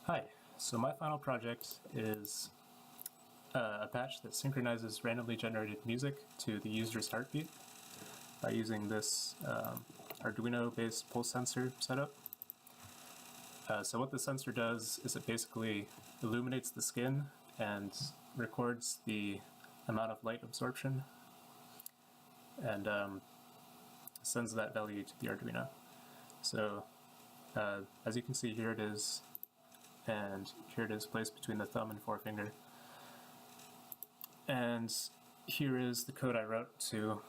Hi, so my final project is a patch that synchronizes randomly generated music to the user's heartbeat by using this Arduino-based pulse sensor setup. So what the sensor does is it basically illuminates the skin and records the amount of light absorption and sends that value to the Arduino. So as you can see, here it is, and here it is placed between the thumb and forefinger. And here is the code I wrote to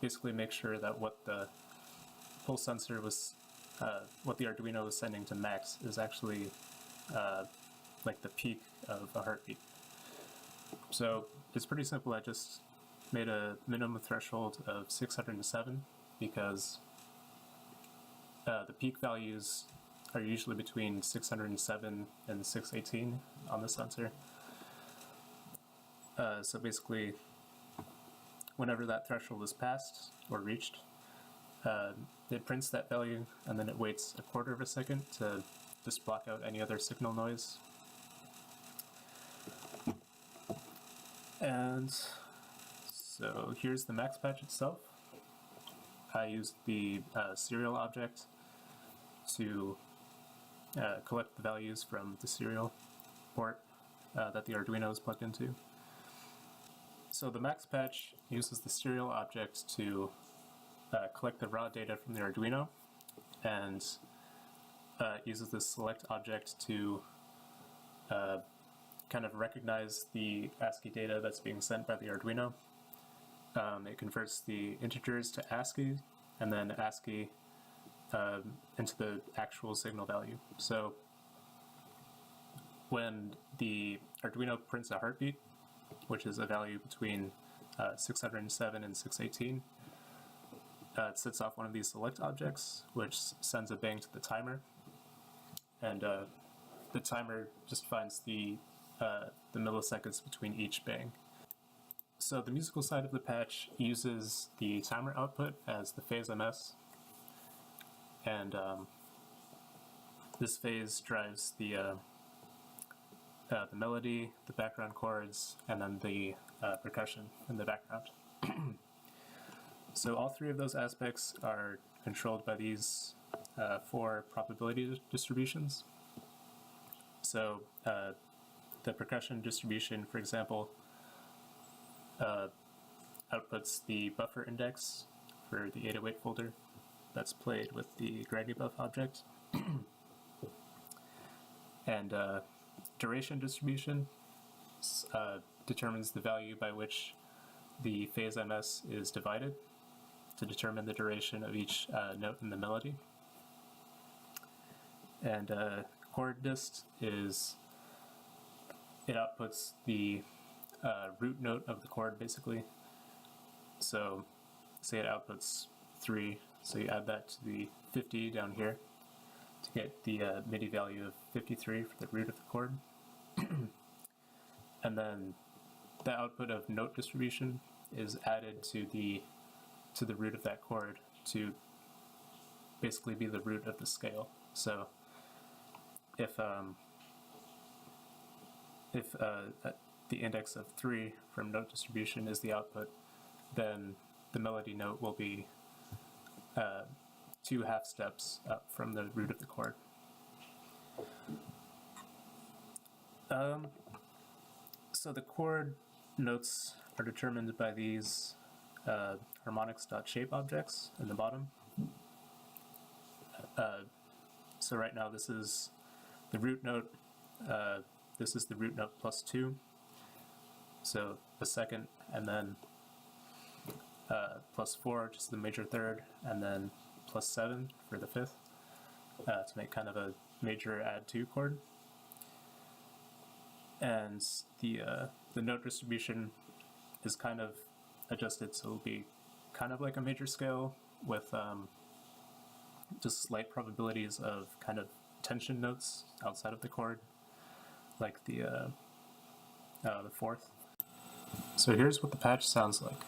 basically make sure that what the pulse sensor was, what the Arduino was sending to max is actually like the peak of a heartbeat. So it's pretty simple. I just made a minimum threshold of 607 because the peak values are usually between 607 and 618 on the sensor. So basically, whenever that threshold is passed or reached, it prints that value and then it waits a quarter of a second to just block out any other signal noise. And so here's the max patch itself. I used the serial object to collect the values from the serial port that the Arduino is plugged into. So the max patch uses the serial object to collect the raw data from the Arduino, and uses the select object to kind of recognize the ASCII data that's being sent by the Arduino. It converts the integers to ASCII, and then ASCII into the actual signal value. So when the Arduino prints a heartbeat, which is a value between 607 and 618, it sets off one of these select objects, which sends a bang to the timer, and the timer just finds the milliseconds between each bang. So the musical side of the patch uses the timer output as the phase MS, and this phase drives the melody, the background chords, and then the percussion in the background. So all three of those aspects are controlled by these four probability distributions. So the percussion distribution, for example, outputs the buffer index for the 808 folder that's played with the GrannyBuff object. And duration distribution determines the value by which the phase MS is divided to determine the duration of each note in the melody. And chord dist is, it outputs the root note of the chord, basically. So say it outputs 3, so you add that to the 50 down here to get the MIDI value of 53 for the root of the chord. And then the output of note distribution is added to the root of that chord to basically be the root of the scale. So if the index of 3 from note distribution is the output, then the melody note will be 2 half steps up from the root of the chord. So the chord notes are determined by these harmonics.shape objects in the bottom. So right now this is the root note, this is the root note plus 2, so the second, and then plus 4, which is the major third, and then plus 7 for the fifth, to make kind of a major add 2 chord. And the note distribution is kind of adjusted, so it'll be kind of like a major scale with just slight probabilities of kind of tension notes outside of the chord, like the fourth. So here's what the patch sounds like.